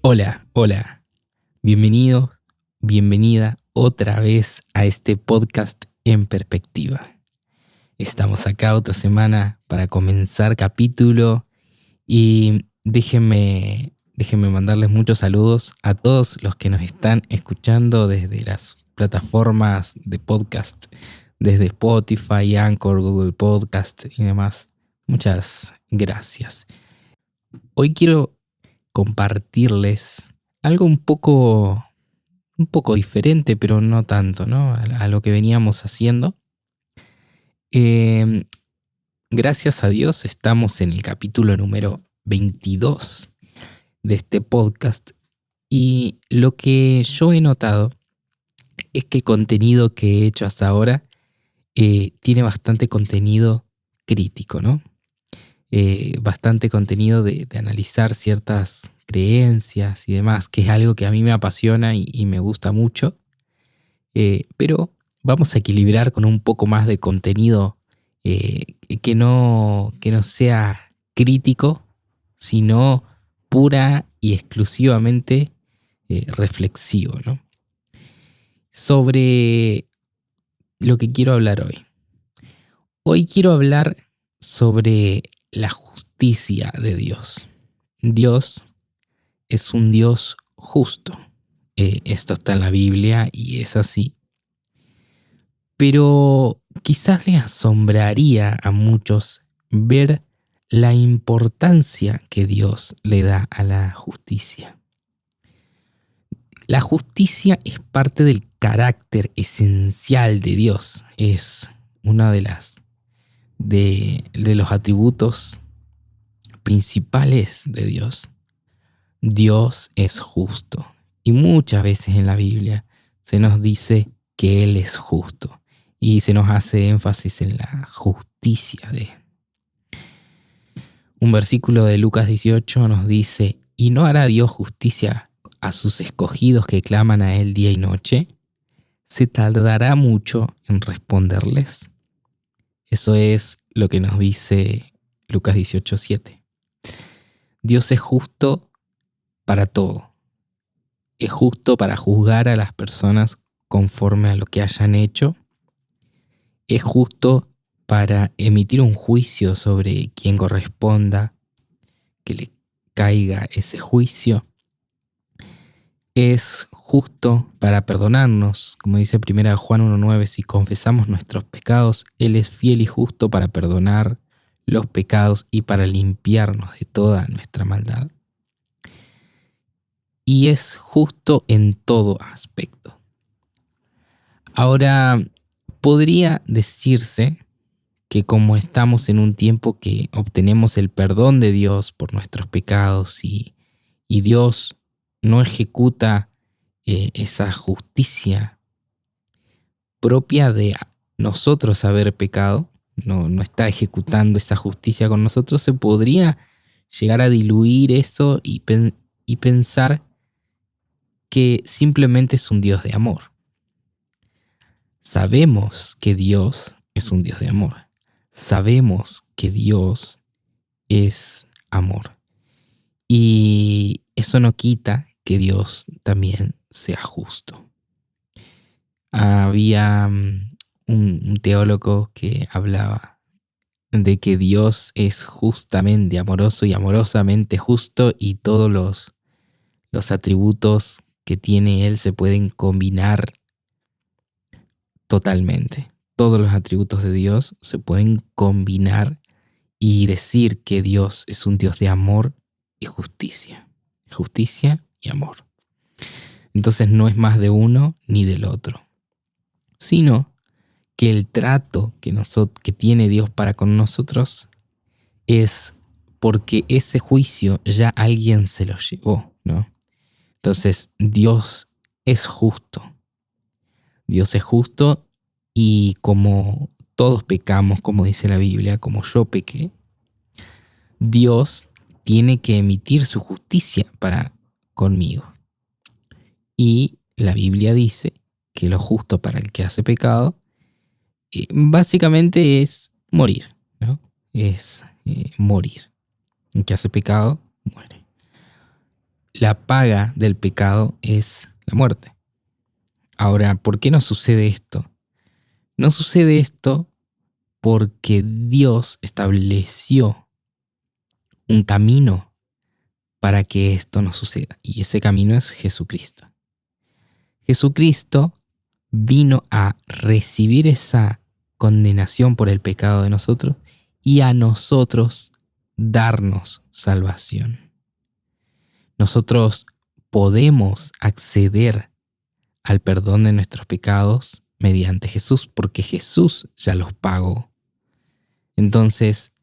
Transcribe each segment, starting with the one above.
Hola, hola. Bienvenido, bienvenida otra vez a este podcast en perspectiva. Estamos acá otra semana para comenzar capítulo y déjenme mandarles muchos saludos a todos los que nos están escuchando desde las plataformas de podcast, desde Spotify, Anchor, Google Podcast y demás. Muchas gracias. Hoy quiero compartirles algo un poco diferente, pero no tanto, ¿no? A lo que veníamos haciendo. Eh, Gracias a Dios estamos en el capítulo número 22 de este podcast y lo que yo he notado es que el contenido que he hecho hasta ahora tiene bastante contenido crítico, ¿no? Bastante contenido de analizar ciertas creencias y demás, que es algo que a mí me apasiona y me gusta mucho. Pero vamos a equilibrar con un poco más de contenido que no sea crítico, sino pura y exclusivamente reflexivo, ¿no? Sobre lo que quiero hablar hoy. Hoy quiero hablar sobre la justicia de Dios. Dios es un Dios justo. Esto está en la Biblia y es así. Pero quizás le asombraría a muchos ver la importancia que Dios le da a la justicia. La justicia es parte del carácter esencial de Dios. Es una de los atributos principales de Dios. Dios es justo. Y muchas veces en la Biblia se nos dice que Él es justo. Y se nos hace énfasis en la justicia de Él. Un versículo de Lucas 18 nos dice: ¿y no hará Dios justicia a sus escogidos que claman a Él día y noche? ¿Se tardará mucho en responderles? Eso es lo que nos dice Lucas 18:7. Dios es justo para todo. Es justo para juzgar a las personas conforme a lo que hayan hecho. Es justo para emitir un juicio sobre quien corresponda que le caiga ese juicio. Es justo para perdonarnos, como dice 1 Juan 1:9, si confesamos nuestros pecados, Él es fiel y justo para perdonar los pecados y para limpiarnos de toda nuestra maldad. Y es justo en todo aspecto. Ahora, podría decirse que como estamos en un tiempo que obtenemos el perdón de Dios por nuestros pecados y Dios no ejecuta esa justicia propia de nosotros haber pecado, no está ejecutando esa justicia con nosotros, se podría llegar a diluir eso y pensar que simplemente es un Dios de amor. Sabemos que Dios es un Dios de amor. Sabemos que Dios es amor. Y eso no quita que Dios también sea justo. Había un teólogo que hablaba de que Dios es justamente amoroso y amorosamente justo, y todos los atributos que tiene Él se pueden combinar totalmente. Todos los atributos de Dios se pueden combinar y decir que Dios es un Dios de amor y justicia. Justicia y amor. Entonces no es más de uno ni del otro, sino que el trato que tiene Dios para con nosotros es porque ese juicio ya alguien se lo llevó, ¿no? Entonces Dios es justo. Dios es justo, y como todos pecamos, como dice la Biblia, como yo pequé, Dios tiene que emitir su justicia para conmigo. Y la Biblia dice que lo justo para el que hace pecado básicamente es morir, ¿no? Es morir. El que hace pecado muere. la paga del pecado es la muerte. Ahora, ¿por qué no sucede esto? No sucede esto porque Dios estableció un camino para que esto no suceda. Y ese camino es Jesucristo. Jesucristo vino a recibir esa condenación por el pecado de nosotros y a nosotros darnos salvación. Nosotros podemos acceder al perdón de nuestros pecados mediante Jesús, porque Jesús ya los pagó. Entonces,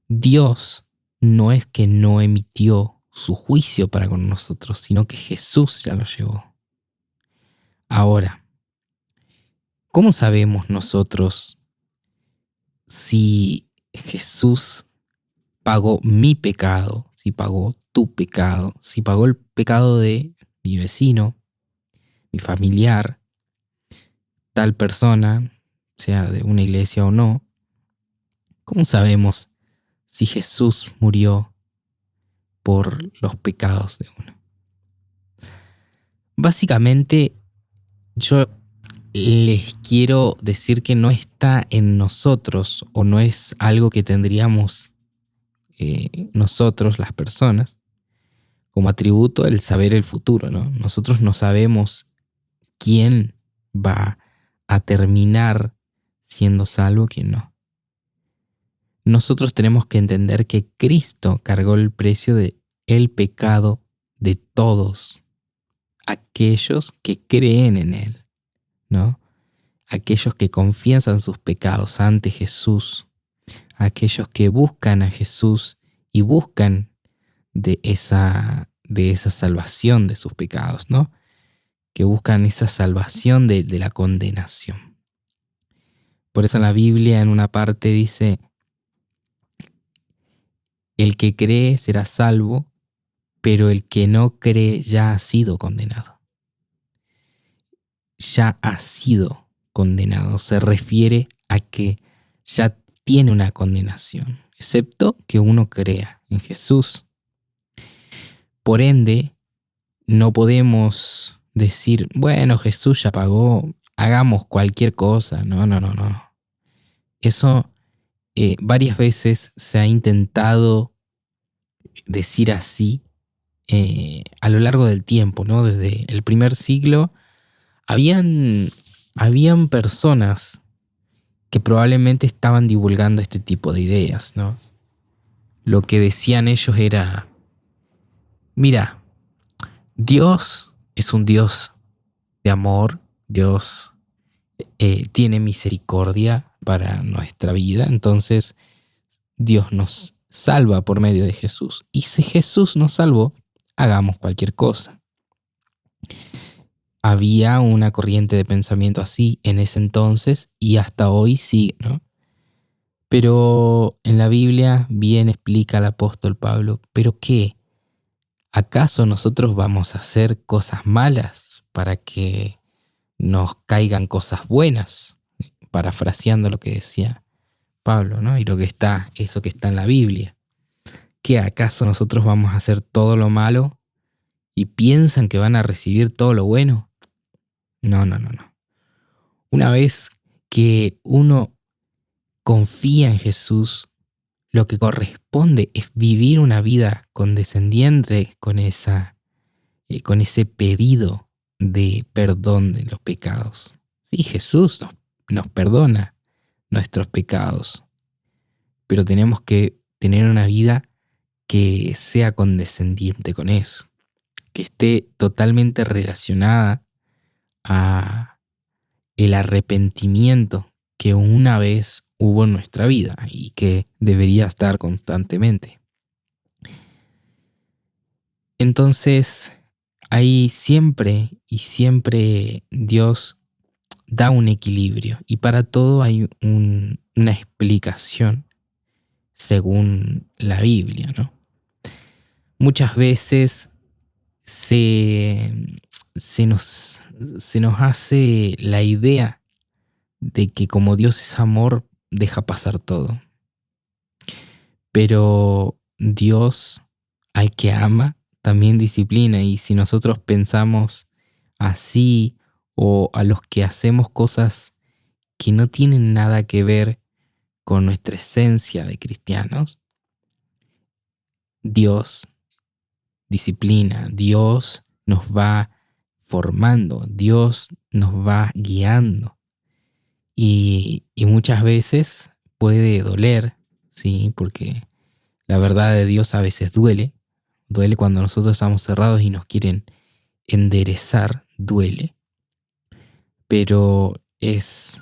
Dios no es que no emitió su juicio para con nosotros, sino que Jesús ya lo llevó. Ahora, ¿cómo sabemos nosotros si Jesús pagó mi pecado, si pagó tu pecado, si pagó el pecado de mi vecino, mi familiar, tal persona, sea de una iglesia o no? ¿Cómo sabemos si Jesús murió por los pecados de uno? Básicamente, yo les quiero decir que no está en nosotros o no es algo que tendríamos nosotros, las personas, como atributo el saber el futuro, ¿no? Nosotros no sabemos quién va a terminar siendo salvo, quién no. Nosotros tenemos que entender que Cristo cargó el precio de el pecado de todos aquellos que creen en Él, ¿no? Aquellos que confiesan sus pecados ante Jesús, aquellos que buscan a Jesús y buscan de esa salvación de sus pecados, ¿no? Que buscan esa salvación de la condenación. Por eso en la Biblia en una parte dice, el que cree será salvo, pero el que no cree ya ha sido condenado. Ya ha sido condenado. Se refiere a que ya tiene una condenación, excepto que uno crea en Jesús. Por ende, no podemos decir, bueno, Jesús ya pagó, hagamos cualquier cosa. No. Eso varias veces se ha intentado decir así a lo largo del tiempo, ¿no? Desde el primer siglo habían personas que probablemente estaban divulgando este tipo de ideas, ¿no? Lo que decían ellos era, mira, Dios es un Dios de amor, Dios tiene misericordia para nuestra vida, entonces Dios nos salva por medio de Jesús. Y si Jesús nos salvó, hagamos cualquier cosa. Había una corriente de pensamiento así en ese entonces y hasta hoy sí, ¿no? Pero en la Biblia bien explica el apóstol Pablo, ¿pero qué? ¿Acaso nosotros vamos a hacer cosas malas para que nos caigan cosas buenas? Parafraseando lo que decía Pablo, ¿no? Y eso que está en la Biblia. ¿Qué acaso nosotros vamos a hacer todo lo malo y piensan que van a recibir todo lo bueno? No. Una vez que uno confía en Jesús, lo que corresponde es vivir una vida condescendiente con ese pedido de perdón de los pecados. Sí, Jesús nos perdona nuestros pecados, pero tenemos que tener una vida que sea condescendiente con eso, que esté totalmente relacionada a el arrepentimiento que una vez hubo en nuestra vida y que debería estar constantemente. Entonces, ahí siempre Dios da un equilibrio y para todo hay una explicación según la Biblia, ¿no? Muchas veces se nos hace la idea de que como Dios es amor, deja pasar todo. Pero Dios, al que ama, también disciplina. Y si nosotros pensamos así, o a los que hacemos cosas que no tienen nada que ver con nuestra esencia de cristianos, Dios disciplina, Dios nos va formando, Dios nos va guiando. Y muchas veces puede doler, ¿sí? Porque la verdad de Dios a veces duele. Duele cuando nosotros estamos cerrados y nos quieren enderezar, duele. Pero es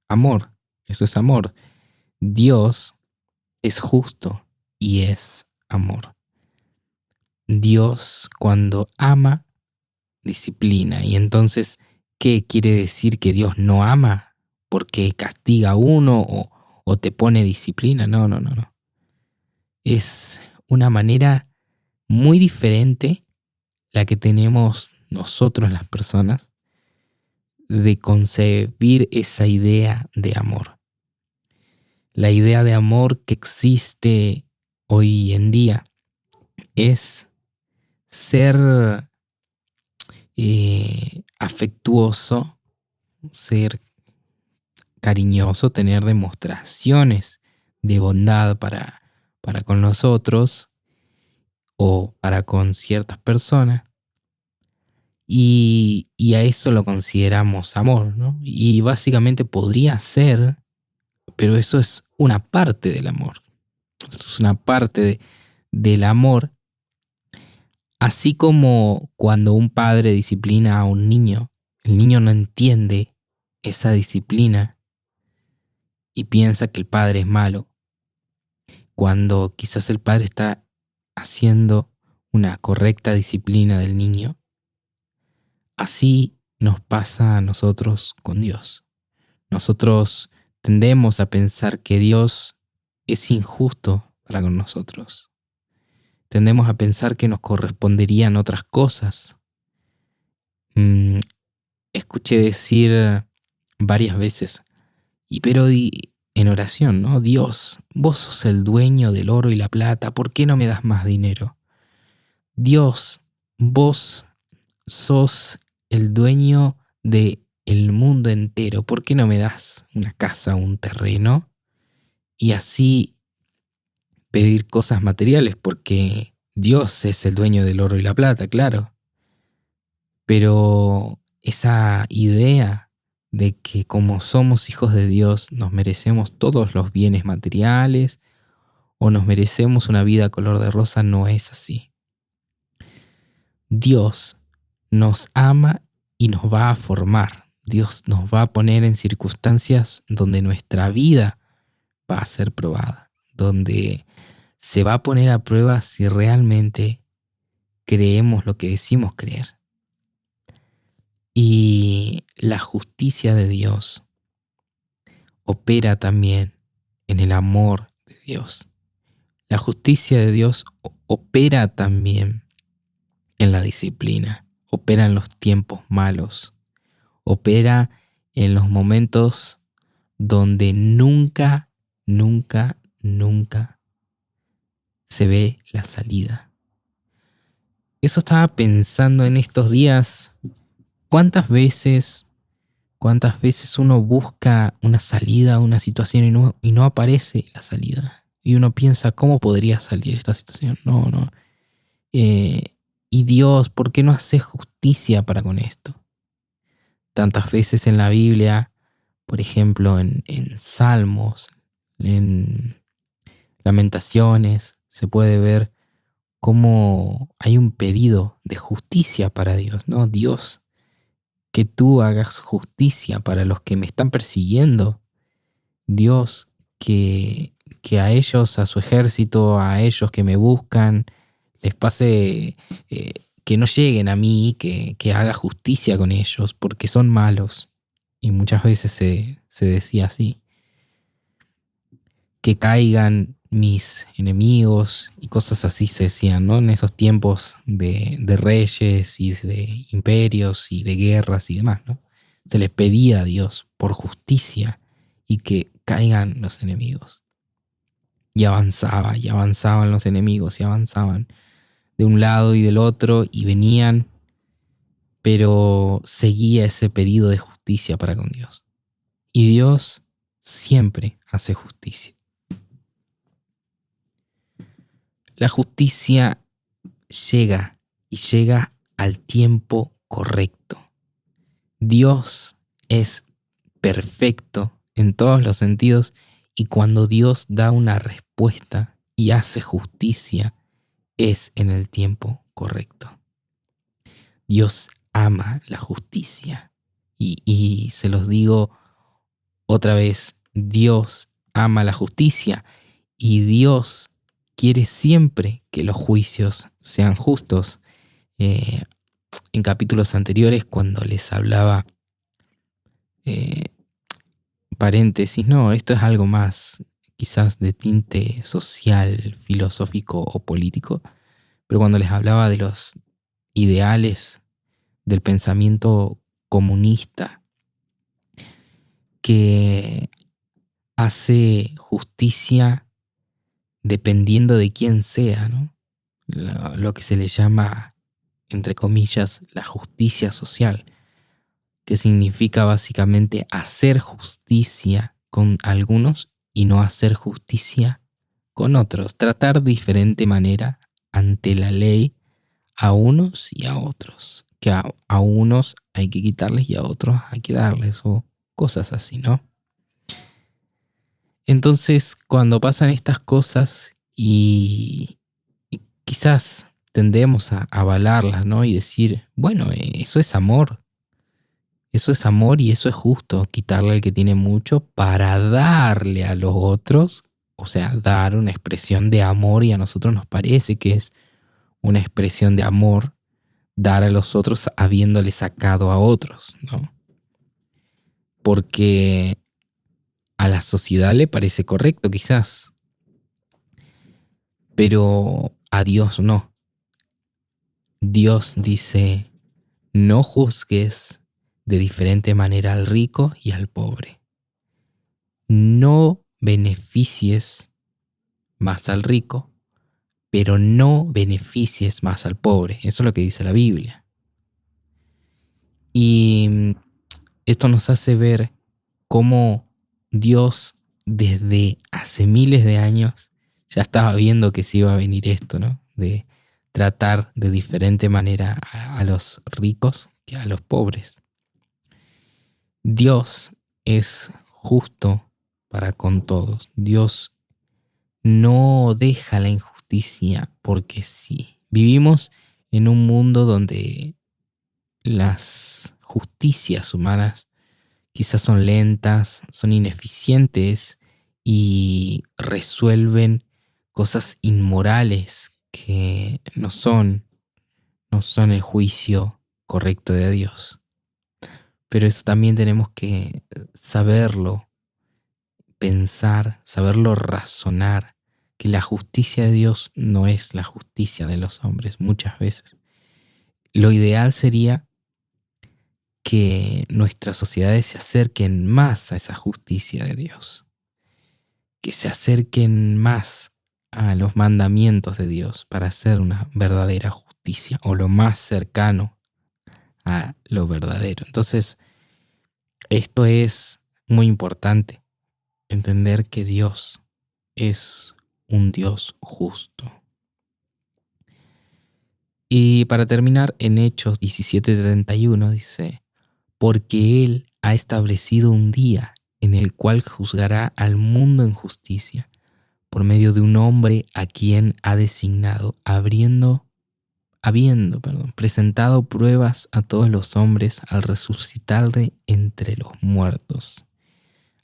amor, eso es amor. Dios es justo y es amor. Dios cuando ama, disciplina. Y entonces, ¿qué quiere decir que Dios no ama? Porque castiga a uno o te pone disciplina. No, no, no, no. Es una manera muy diferente la que tenemos nosotros las personas de concebir esa idea de amor. La idea de amor que existe hoy en día es ser afectuoso, ser cariñoso, tener demostraciones de bondad para con nosotros o para con ciertas personas. Y a eso lo consideramos amor, ¿no? Y básicamente podría ser, pero eso es una parte del amor. Eso es una parte del amor. Así como cuando un padre disciplina a un niño, el niño no entiende esa disciplina y piensa que el padre es malo, cuando quizás el padre está haciendo una correcta disciplina del niño. Así nos pasa a nosotros con Dios. Nosotros tendemos a pensar que Dios es injusto para con nosotros. Tendemos a pensar que nos corresponderían otras cosas. Escuché decir varias veces, en oración, ¿no? Dios, vos sos el dueño del oro y la plata, ¿por qué no me das más dinero? Dios, vos sos el dueño del mundo entero, ¿por qué no me das una casa, un terreno? Y así pedir cosas materiales, porque Dios es el dueño del oro y la plata, claro. Pero esa idea de que como somos hijos de Dios nos merecemos todos los bienes materiales o nos merecemos una vida color de rosa no es así. Dios nos ama y nos va a formar. Dios nos va a poner en circunstancias donde nuestra vida va a ser probada, donde se va a poner a prueba si realmente creemos lo que decimos creer. Y la justicia de Dios opera también en el amor de Dios. La justicia de Dios opera también en la disciplina, opera en los tiempos malos, opera en los momentos donde nunca, nunca, nunca se ve la salida. Eso estaba pensando en estos días. ¿Cuántas veces uno busca una salida a una situación y no aparece la salida? Y uno piensa, ¿cómo podría salir esta situación? No, no. Y Dios, ¿por qué no haces justicia para con esto? Tantas veces en la Biblia, por ejemplo, en Salmos, en Lamentaciones, se puede ver cómo hay un pedido de justicia para Dios, ¿no? Dios, que tú hagas justicia para los que me están persiguiendo. Dios, que a ellos, a su ejército, a ellos que me buscan, les pase, que no lleguen a mí, que haga justicia con ellos, porque son malos. Y muchas veces se decía así. Que caigan mis enemigos y cosas así se decían, ¿no? En esos tiempos de reyes y de imperios y de guerras y demás, ¿no? Se les pedía a Dios por justicia y que caigan los enemigos. Y avanzaban los enemigos y avanzaban. de un lado y del otro y venían, pero seguía ese pedido de justicia para con Dios. Y Dios siempre hace justicia. La justicia llega y llega al tiempo correcto. Dios es perfecto en todos los sentidos y cuando Dios da una respuesta y hace justicia es en el tiempo correcto. Dios ama la justicia y se los digo otra vez, Dios ama la justicia y Dios quiere siempre que los juicios sean justos. En capítulos anteriores, cuando les hablaba, paréntesis, no, esto es algo más quizás de tinte social, filosófico o político, pero cuando les hablaba de los ideales del pensamiento comunista que hace justicia dependiendo de quién sea, ¿no? Lo que se le llama, entre comillas, la justicia social, que significa básicamente hacer justicia con algunos y no hacer justicia con otros, tratar de diferente manera ante la ley a unos y a otros, que a unos hay que quitarles y a otros hay que darles, o cosas así, ¿no? Entonces, cuando pasan estas cosas y quizás tendemos a avalarlas, ¿no? Y decir, bueno, eso es amor. Eso es amor y eso es justo, quitarle al que tiene mucho para darle a los otros, o sea, dar una expresión de amor, y a nosotros nos parece que es una expresión de amor dar a los otros habiéndole sacado a otros, ¿no? Porque a la sociedad le parece correcto quizás, pero a Dios no. Dios dice, no juzgues de diferente manera al rico y al pobre. No beneficies más al rico, pero no beneficies más al pobre. Eso es lo que dice la Biblia. Y esto nos hace ver cómo Dios desde hace miles de años ya estaba viendo que se iba a venir esto, ¿no? De tratar de diferente manera a los ricos que a los pobres. Dios es justo para con todos. Dios no deja la injusticia porque sí. Vivimos en un mundo donde las justicias humanas quizás son lentas, son ineficientes y resuelven cosas inmorales que no son el juicio correcto de Dios. Pero eso también tenemos que saberlo, pensar, saberlo razonar, que la justicia de Dios no es la justicia de los hombres muchas veces. Lo ideal sería que nuestras sociedades se acerquen más a esa justicia de Dios, que se acerquen más a los mandamientos de Dios para hacer una verdadera justicia, o lo más cercano a lo verdadero. Entonces, esto es muy importante, entender que Dios es un Dios justo. Y para terminar, en Hechos 17:31 dice, porque Él ha establecido un día en el cual juzgará al mundo en justicia, por medio de un hombre a quien ha designado, habiendo presentado pruebas a todos los hombres al resucitarle entre los muertos.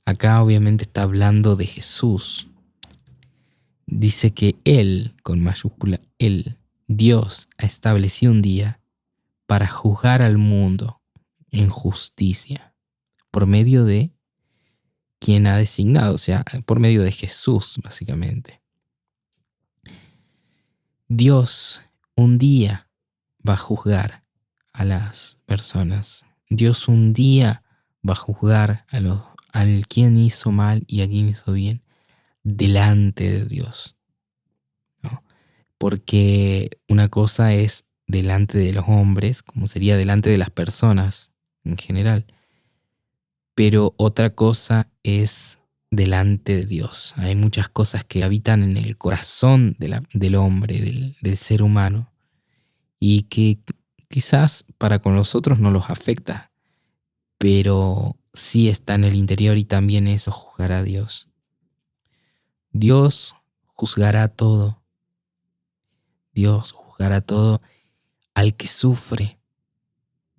Acá obviamente está hablando de Jesús. Dice que Él, con mayúscula Él, Dios ha establecido un día para juzgar al mundo en justicia, por medio de quien ha designado, o sea, por medio de Jesús, básicamente. Dios un día va a juzgar a las personas. Dios un día va a juzgar al quien hizo mal y a quien hizo bien delante de Dios, ¿no? porque una cosa es delante de los hombres, como sería delante de las personas en general, pero otra cosa es delante de Dios. Hay muchas cosas que habitan en el corazón del hombre, del ser humano, y que quizás para con los otros no los afecta, pero sí está en el interior y también eso juzgará a Dios. Dios juzgará todo. Dios juzgará todo al que sufre.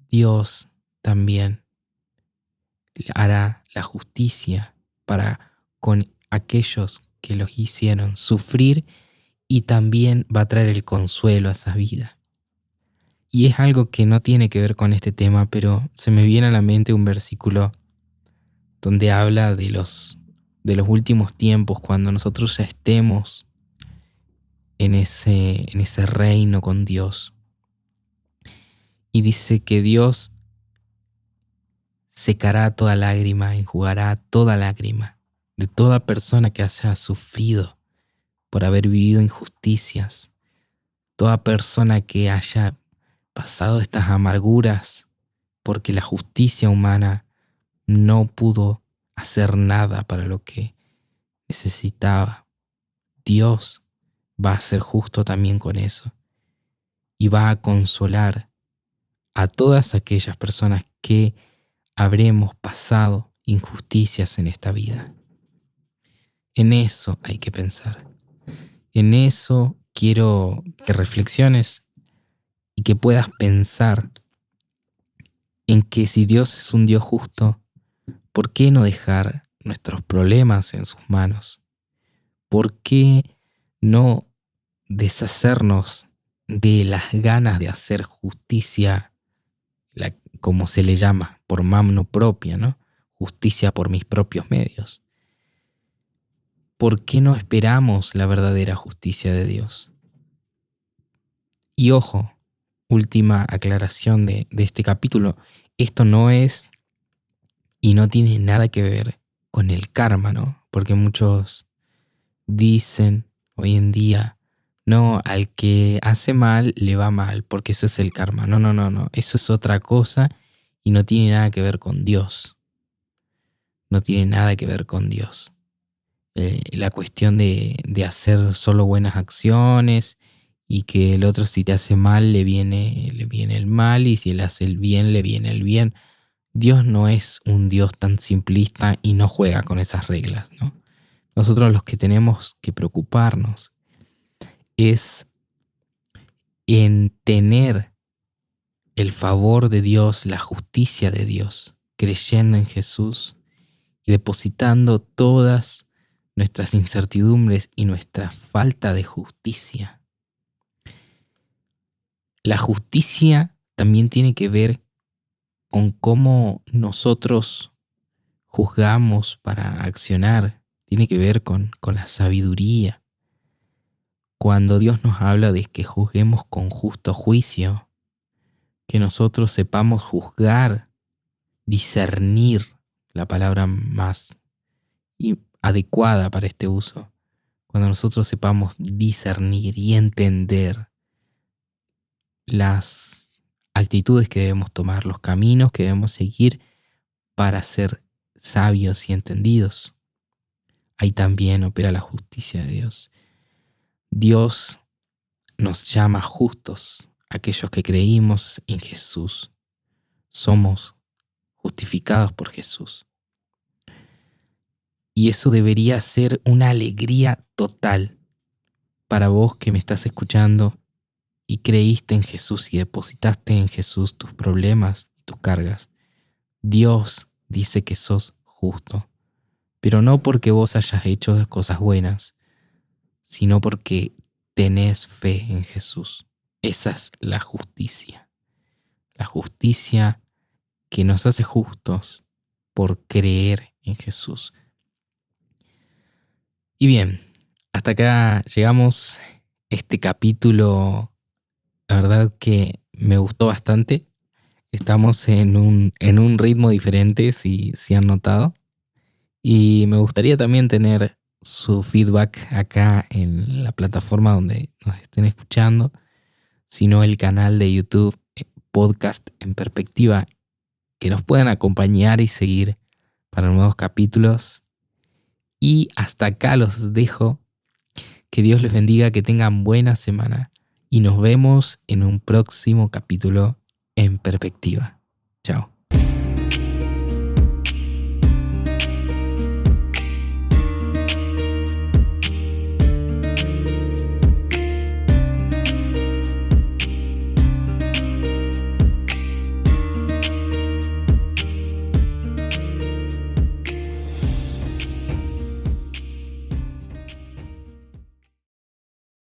Dios también hará la justicia para con aquellos que los hicieron sufrir y también va a traer el consuelo a esa vida. Y es algo que no tiene que ver con este tema, pero se me viene a la mente un versículo donde habla de los últimos tiempos, cuando nosotros ya estemos en ese reino con Dios. Y dice que Dios secará toda lágrima, enjugará toda lágrima de toda persona que haya sufrido por haber vivido injusticias, toda persona que haya pasado estas amarguras porque la justicia humana no pudo hacer nada para lo que necesitaba. Dios va a ser justo también con eso y va a consolar a todas aquellas personas que habremos pasado injusticias en esta vida. En eso hay que pensar. En eso quiero que reflexiones y que puedas pensar en que si Dios es un Dios justo, ¿por qué no dejar nuestros problemas en sus manos? ¿Por qué no deshacernos de las ganas de hacer justicia, como se le llama, por mano propia, ¿no? Justicia por mis propios medios. ¿Por qué no esperamos la verdadera justicia de Dios? Y ojo, última aclaración de este capítulo, esto no es y no tiene nada que ver con el karma, ¿no? Porque muchos dicen hoy en día, no, al que hace mal le va mal, porque eso es el karma. No, eso es otra cosa y no tiene nada que ver con Dios. No tiene nada que ver con Dios. La cuestión de hacer solo buenas acciones y que el otro si te hace mal le viene el mal y si él hace el bien le viene el bien. Dios no es un Dios tan simplista y no juega con esas reglas, ¿no? Nosotros los que tenemos que preocuparnos es en tener el favor de Dios, la justicia de Dios, creyendo en Jesús y depositando todas nuestras incertidumbres y nuestra falta de justicia. La justicia también tiene que ver con cómo nosotros juzgamos para accionar, tiene que ver con la sabiduría. Cuando Dios nos habla de que juzguemos con justo juicio, que nosotros sepamos juzgar, discernir, la palabra más adecuada para este uso, cuando nosotros sepamos discernir y entender las actitudes que debemos tomar, los caminos que debemos seguir para ser sabios y entendidos. Ahí también opera la justicia de Dios. Dios nos llama justos, aquellos que creímos en Jesús. Somos justificados por Jesús. Y eso debería ser una alegría total para vos que me estás escuchando y creíste en Jesús y depositaste en Jesús tus problemas y tus cargas. Dios dice que sos justo, pero no porque vos hayas hecho cosas buenas, sino porque tenés fe en Jesús. Esa es la justicia que nos hace justos por creer en Jesús. Y bien, hasta acá llegamos. Este capítulo, la verdad que me gustó bastante. Estamos en un ritmo diferente, si han notado. Y me gustaría también tener su feedback acá en la plataforma donde nos estén escuchando, sino el canal de YouTube Podcast en Perspectiva, que nos puedan acompañar y seguir para nuevos capítulos. Y hasta acá los dejo. Que Dios les bendiga, que tengan buena semana y nos vemos en un próximo capítulo en Perspectiva. Chao.